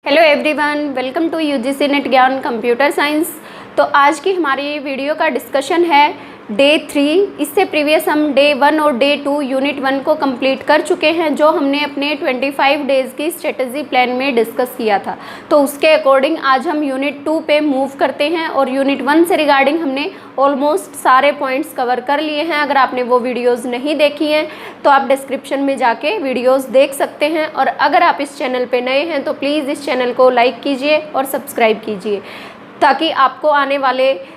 Hello everyone, welcome to UGC NET Gyan computer science. तो आज की हमारी वीडियो का डिस्कशन है डे 3। इससे प्रीवियस हम डे 1 और डे 2 यूनिट 1 को कंप्लीट कर चुके हैं, जो हमने अपने 25 डेज़ की स्ट्रेटजी प्लान में डिस्कस किया था। तो उसके अकॉर्डिंग आज हम यूनिट 2 पे मूव करते हैं और यूनिट 1 से रिगार्डिंग हमने ऑलमोस्ट सारे पॉइंट्स कवर कर लिए हैं। अगर आपने वो वीडियोज़ नहीं देखी हैं तो आप डिस्क्रिप्शन में जाके वीडियोज़ देख सकते हैं। और अगर आप इस चैनल पर नए हैं तो प्लीज़ इस चैनल को लाइक कीजिए और सब्सक्राइब कीजिए, ताकि आपको आने वाले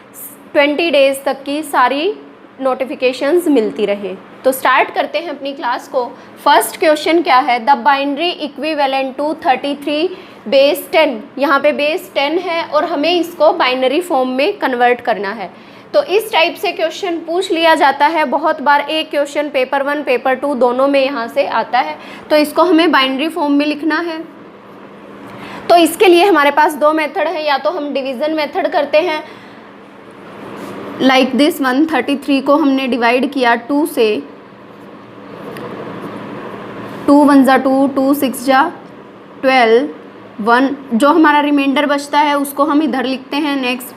20 डेज़ तक की सारी नोटिफिकेशंस मिलती रहे। तो स्टार्ट करते हैं अपनी क्लास को। फर्स्ट क्वेश्चन क्या है, the binary equivalent to 33 base 10। यहाँ पे बेस 10 है और हमें इसको बाइनरी फॉर्म में कन्वर्ट करना है। तो इस टाइप से क्वेश्चन पूछ लिया जाता है बहुत बार। एक क्वेश्चन पेपर 1 पेपर 2 दोनों में यहाँ से आता है। तो इसको हमें बाइनरी फॉर्म में लिखना है। तो इसके लिए हमारे पास दो मेथड है, या तो हम डिवीज़न मेथड करते हैं लाइक दिस 133 को हमने डिवाइड किया 2 से, 2 1 जा 2, 2 6 जा 12, 1 जो हमारा रिमाइंडर बचता है उसको हम इधर लिखते हैं। नेक्स्ट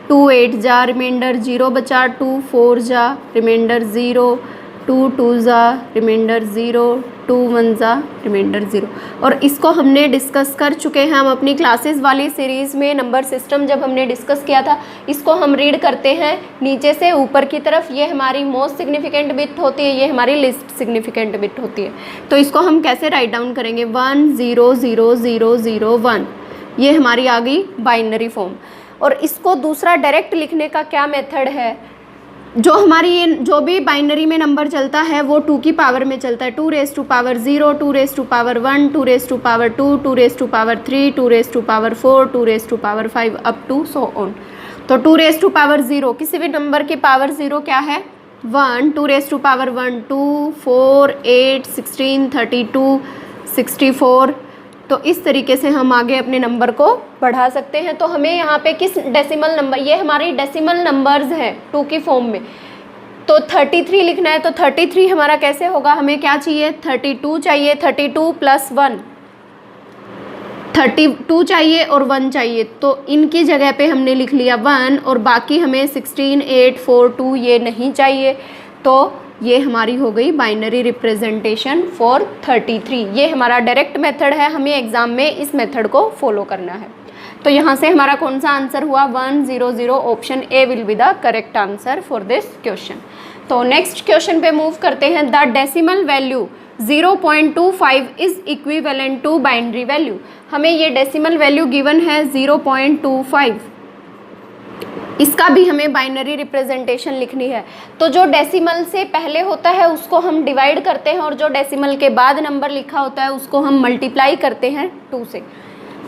2 8 जा रिमाइंडर 0 बचा, 2 4 जा रिमाइंडर 0, 2 2 जा रिमाइंडर 0, 2 1 जा रिमाइंडर 0। और इसको हमने डिस्कस कर चुके हैं हम अपनी क्लासेस वाली सीरीज़ में। नंबर सिस्टम जब हमने डिस्कस किया था, इसको हम रीड करते हैं नीचे से ऊपर की तरफ। ये हमारी मोस्ट सिग्निफिकेंट बिट होती है, ये हमारी लिस्ट सिग्निफिकेंट बिट होती है। तो इसको हम कैसे राइट डाउन करेंगे, 1 0 0 0 0 1, ये हमारी आ गई बाइनरी फॉर्म। और इसको दूसरा डायरेक्ट लिखने का क्या मेथड है, जो हमारी जो भी बाइनरी में नंबर चलता है वो 2 की पावर में चलता है। 2 raise to power 0, 2 raise to power 1, 2 raise to power 2, 2 raise to power 3, 2 raise to power 4, 2 raise to power 5 up to so on. तो 2 रेज़ टू पावर 0, किसी भी नंबर की पावर 0 क्या है 1, 2 रेज़ टू पावर 1 2, 4 8 16 32 64। तो इस तरीके से हम आगे अपने नंबर को बढ़ा सकते हैं। तो हमें यहाँ पे किस डेसिमल नंबर, ये हमारी डेसिमल नंबर्स हैं 2 की फॉर्म में, तो 33 लिखना है। तो 33 हमारा कैसे होगा, हमें क्या चाहिए 32 चाहिए, 32 प्लस 1 32 चाहिए और 1 चाहिए। तो इनकी जगह पे हमने लिख लिया 1 और बाकी हमें 16 8 4 2 ये नहीं चाहिए। तो ये हमारी हो गई बाइनरी रिप्रेजेंटेशन फॉर 33। ये हमारा डायरेक्ट मेथड है, हमें एग्जाम में इस मेथड को फॉलो करना है। तो यहाँ से हमारा कौन सा आंसर हुआ 1 0 0, option A will be the correct answer for this question. तो नेक्स्ट क्वेश्चन पे मूव करते हैं। The decimal value 0.25 is equivalent to binary value. हमें ये डेसिमल वैल्यू गिवन है 0.25, इसका भी हमें बाइनरी रिप्रेजेंटेशन लिखनी है। तो जो डेसिमल से पहले होता है उसको हम डिवाइड करते हैं, और जो डेसिमल के बाद नंबर लिखा होता है उसको हम मल्टीप्लाई करते हैं 2 से।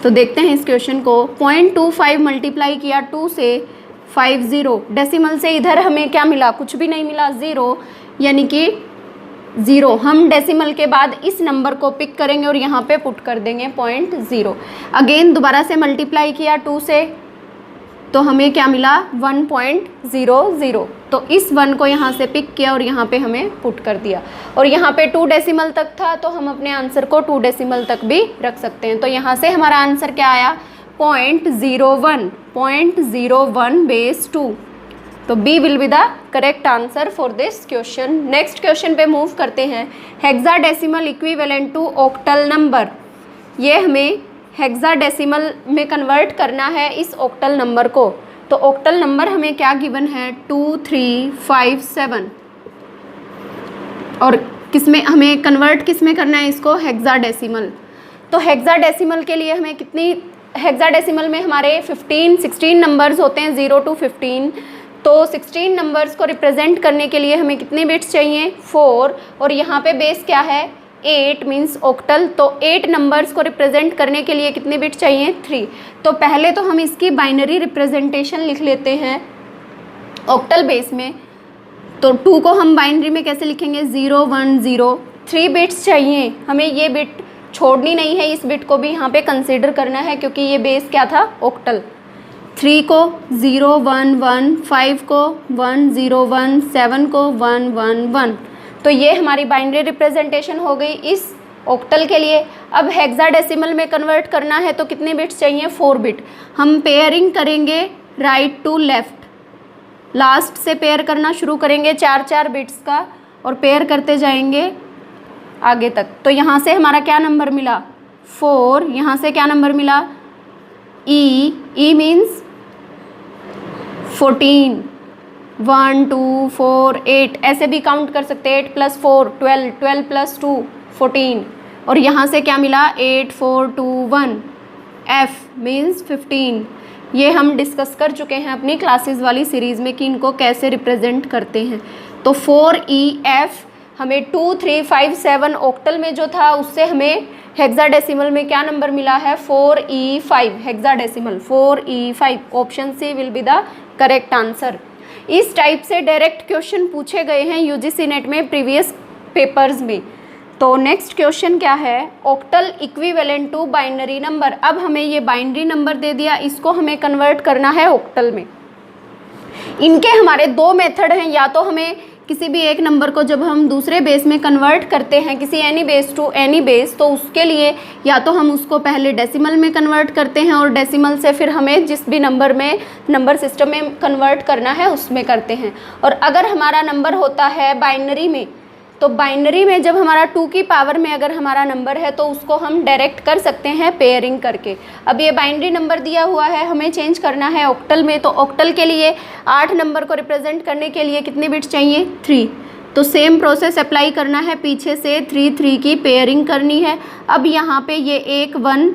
तो देखते हैं इस क्वेश्चन को। 0.25 मल्टीप्लाई किया 2 से 50, डेसिमल से इधर हमें क्या मिला, कुछ भी नहीं मिला, 0, यानी कि 0। हम डेसिमल के बाद इस नंबर को पिक करेंगे और यहाँ पे पुट कर देंगे 0.0। अगेन दोबारा से मल्टीप्लाई किया 2 से, तो हमें क्या मिला 1.00। तो इस 1 को यहाँ से पिक किया और यहाँ पे हमें पुट कर दिया। और यहाँ पे 2 डेसिमल तक था, तो हम अपने आंसर को 2 डेसिमल तक भी रख सकते हैं। तो यहाँ से हमारा आंसर क्या आया 0.01 बेस 2। तो B will be the correct answer for this question. Next question पे मूव करते हैं। Hexadecimal equivalent to octal number. ये हमें हेक्साडेसिमल में कन्वर्ट करना है इस ऑक्टल नंबर को। तो ऑक्टल नंबर हमें क्या गिवन है 2 3 5 7, और किसमें हमें कन्वर्ट किसमें करना है इसको, हेक्साडेसिमल। तो हेक्साडेसिमल के लिए हमें कितनी, हेक्साडेसिमल में हमारे 16 नंबर्स होते हैं 0 to 15। तो 16 नंबर्स को रिप्रेजेंट करने के लिए हमें कितने बिट्स चाहिए 4, और यहाँ पे बेस क्या है 8 मीन्स ऑक्टल। तो 8 नंबर्स को रिप्रेजेंट करने के लिए कितने बिट चाहिए 3। तो पहले तो हम इसकी बाइनरी रिप्रेजेंटेशन लिख लेते हैं ऑक्टल बेस में। तो 2 को हम बाइनरी में कैसे लिखेंगे 0 1 0, 3 बिट्स चाहिए हमें, ये बिट छोड़नी नहीं है, इस बिट को भी यहाँ पे कंसिडर करना है क्योंकि ये बेस क्या था ऑक्टल। 3 को 0 1 1, 5 को 1 0 1, 7 को 1 1 1। तो ये हमारी बाइनरी रिप्रेजेंटेशन हो गई इस ऑक्टल के लिए। अब हेक्साडेसिमल में कन्वर्ट करना है तो कितने बिट्स चाहिए, 4 बिट। हम पेयरिंग करेंगे राइट टू लेफ्ट, लास्ट से पेयर करना शुरू करेंगे 4-4 बिट्स का और पेयर करते जाएंगे आगे तक। तो यहाँ से हमारा क्या नंबर मिला, 4। यहाँ से क्या नंबर मिला, ई मीन्स 14, 1 2 4 8, ऐसे भी काउंट कर सकते हैं। 8 + 4 12, 12 + 2 14। और यहाँ से क्या मिला, 8 4 2 1, एफ मीन्स 15। ये हम डिस्कस कर चुके हैं अपनी क्लासेस वाली सीरीज़ में कि इनको कैसे रिप्रेजेंट करते हैं। तो 4EF हमें 2 3 5 7 ऑक्टल में जो था उससे हमें हेक्साडेसिमल में क्या नंबर मिला है, 4E5 hexadecimal 4E5। Option C will be the correct answer. इस टाइप से डायरेक्ट क्वेश्चन पूछे गए हैं यूजीसी नेट में प्रीवियस पेपर्स में। तो नेक्स्ट क्वेश्चन क्या है, octal equivalent to binary number. अब हमें ये बाइनरी नंबर दे दिया, इसको हमें कन्वर्ट करना है ऑक्टल में। इनके हमारे 2 मेथड हैं, या तो हमें किसी भी एक नंबर को जब हम दूसरे बेस में कन्वर्ट करते हैं, किसी any base to any base, तो उसके लिए या तो हम उसको पहले डेसिमल में कन्वर्ट करते हैं और डेसिमल से फिर हमें जिस भी नंबर में नंबर सिस्टम में कन्वर्ट करना है उसमें करते हैं। और अगर हमारा नंबर होता है बाइनरी में, तो बाइनरी में जब हमारा 2 की पावर में अगर हमारा नंबर है तो उसको हम डायरेक्ट कर सकते हैं पेयरिंग करके। अब ये बाइनरी नंबर दिया हुआ है, हमें चेंज करना है ऑक्टल में। तो ऑक्टल के लिए 8 नंबर को रिप्रेजेंट करने के लिए कितने बिट्स चाहिए, 3। तो सेम प्रोसेस अप्लाई करना है, पीछे से 3 3 की पेयरिंग करनी है। अब यहाँ पे ये एक 1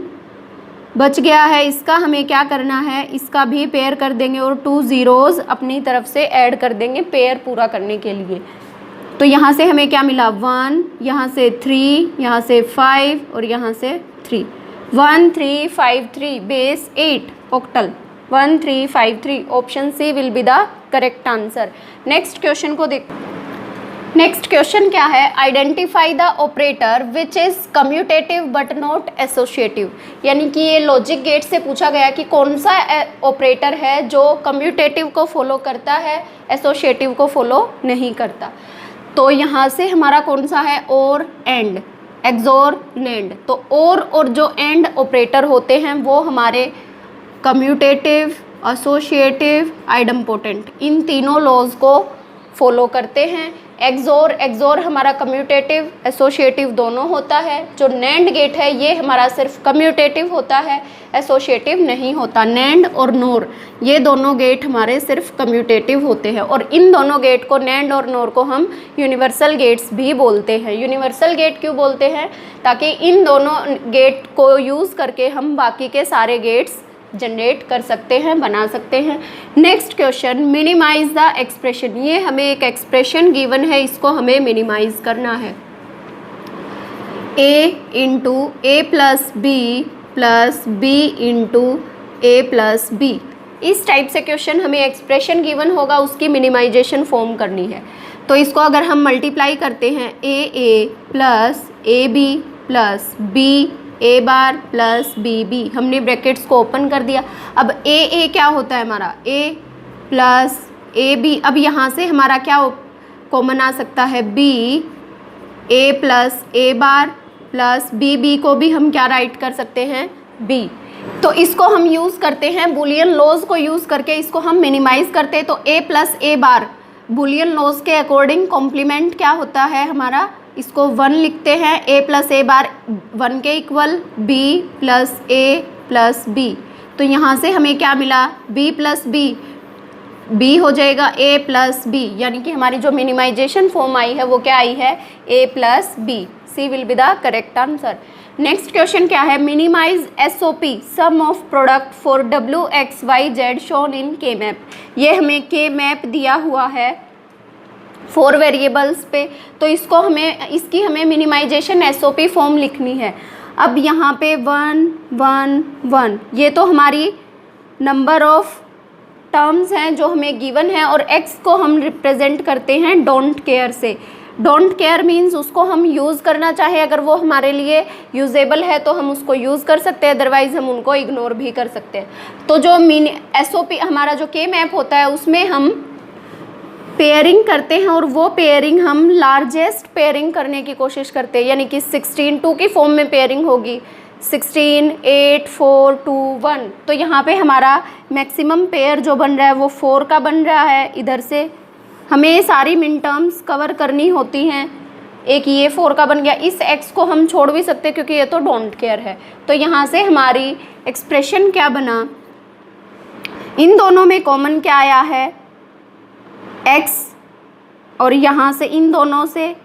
बच गया है, इसका हमें क्या करना है, इसका भी पेयर कर देंगे और 2 ज़ीरोज़ अपनी तरफ से ऐड कर देंगे पेयर पूरा करने के लिए। तो यहाँ से हमें क्या मिला, 1, यहाँ से 3, यहाँ से 5 और यहाँ से 3। 1 3 5 3 base 8 octal 1 3 5 3। Option C will be the correct answer. Next question को देख। नेक्स्ट क्वेश्चन क्या है, identify the operator which is commutative but not associative. यानी कि ये लॉजिक गेट से पूछा गया कि कौन सा ऑपरेटर है जो कम्यूटेटिव को फॉलो करता है, एसोसिएटिव को फॉलो नहीं करता। तो यहाँ से हमारा कौन सा है, और एंड, एक्सोर लैंड। तो और जो एंड ऑपरेटर होते हैं वो हमारे कम्यूटेटिव, एसोसिएटिव, आइडम्पोटेंट, इन तीनों लॉज को फॉलो करते हैं। एक्सोर हमारा कम्यूटेटिव, एसोसिएटिव दोनों होता है। जो नैंड गेट है ये हमारा सिर्फ कम्यूटेटिव होता है, एसोसिएटिव नहीं होता। नैंड और नोर ये दोनों गेट हमारे सिर्फ कम्यूटेटिव होते हैं। और इन दोनों गेट को, नैंड और नोर को, हम यूनिवर्सल गेट्स भी बोलते हैं। यूनिवर्सल गेट क्यों बोलते हैं, ताकि इन दोनों गेट को यूज़ करके हम बाकी के सारे गेट्स जनरेट कर सकते हैं, बना सकते हैं। Next question, minimize the expression. ये हमें एक एक्सप्रेशन गिवन है, इसको हमें मिनिमाइज करना है। a into A plus B plus B into A plus B. इस टाइप से क्वेश्चन हमें एक्सप्रेशन गिवन होगा, उसकी मिनिमाइजेशन फॉर्म करनी है। तो इसको अगर हम मल्टीप्लाई करते हैं, A plus A B plus B A बार प्लस बी बी, हमने ब्रैकेट्स को ओपन कर दिया। अब ए क्या होता है हमारा, ए प्लस ए बी। अब यहाँ से हमारा क्या कॉमन आ सकता है, बी ए प्लस ए बार प्लस बी बी को भी हम क्या राइट कर सकते हैं, बी। तो इसको हम यूज़ करते हैं बुलियन लॉज को यूज़ करके, इसको हम मिनिमाइज़ करते हैं। तो ए प्लस ए बार बुलियन लॉज के अकॉर्डिंग कॉम्प्लीमेंट क्या होता है हमारा, इसको 1 लिखते हैं। ए प्लस ए बार 1 के इक्वल, बी प्लस ए प्लस बी। तो यहाँ से हमें क्या मिला, बी प्लस बी हो जाएगा ए प्लस बी, यानी कि हमारी जो मिनिमाइजेशन फॉर्म आई है वो क्या आई है, A plus B. C will be the correct answer. Next question क्या है, minimize SOP sum of product for W X Y Z shown in K map. ये हमें के मैप दिया हुआ है 4 वेरिएबल्स पे, तो इसको इसकी हमें मिनिमाइजेशन एसओपी फॉर्म लिखनी है। अब यहाँ पे 1 1 1 ये तो हमारी नंबर ऑफ टर्म्स हैं जो हमें गिवन है, और x को हम रिप्रेजेंट करते हैं डोंट केयर से। डोंट केयर मीन्स उसको हम यूज़ करना चाहे, अगर वो हमारे लिए यूजेबल है तो हम उसको यूज़ कर सकते हैं, अदरवाइज़ हम उनको इग्नोर भी कर सकते हैं। तो जो एसओपी हमारा जो के मैप होता है उसमें हम पेयरिंग करते हैं और वो पेयरिंग हम लार्जेस्ट पेयरिंग करने की कोशिश करते हैं, यानी कि 16 2 की फॉर्म में पेयरिंग होगी, 16 8 4 2 1। तो यहाँ पे हमारा मैक्सिमम पेयर जो बन रहा है वो 4 का बन रहा है। इधर से हमें सारी मिन टर्म्स कवर करनी होती हैं। एक ये 4 का बन गया, इस x को हम छोड़ भी सकते हैं क्योंकि ये तो डोंट केयर है। तो यहाँ से हमारी एक्सप्रेशन क्या बना, इन दोनों में कॉमन क्या आया है, x, और यहाँ से इन दोनों से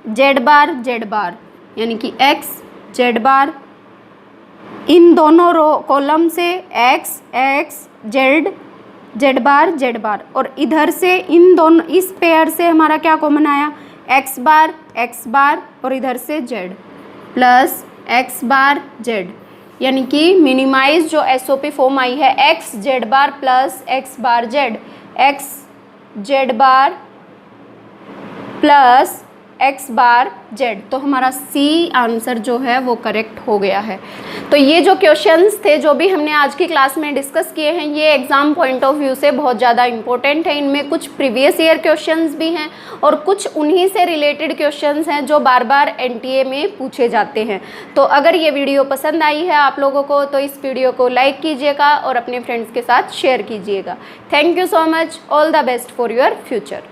z बार, यानी कि x z बार, इन दोनों रो कॉलम से x z बार, और इधर से इन दोनों इस पेयर से हमारा क्या कॉमन आया, x बार और इधर से z प्लस x बार z, यानी कि मिनिमाइज जो SOP फॉर्म आई है x z बार प्लस x बार z, x z बार प्लस x बार z। तो हमारा C आंसर जो है वो करेक्ट हो गया है। तो ये जो क्वेश्चंस थे जो भी हमने आज की क्लास में डिस्कस किए हैं, ये एग्ज़ाम पॉइंट ऑफ व्यू से बहुत ज़्यादा इंपॉर्टेंट है। इनमें कुछ प्रीवियस ईयर क्वेश्चंस भी हैं और कुछ उन्हीं से रिलेटेड क्वेश्चंस हैं जो बार बार NTA में पूछे जाते हैं। तो अगर ये वीडियो पसंद आई है आप लोगों को तो इस वीडियो को लाइक कीजिएगा और अपने फ्रेंड्स के साथ शेयर कीजिएगा। Thank you so much, all the best for your future.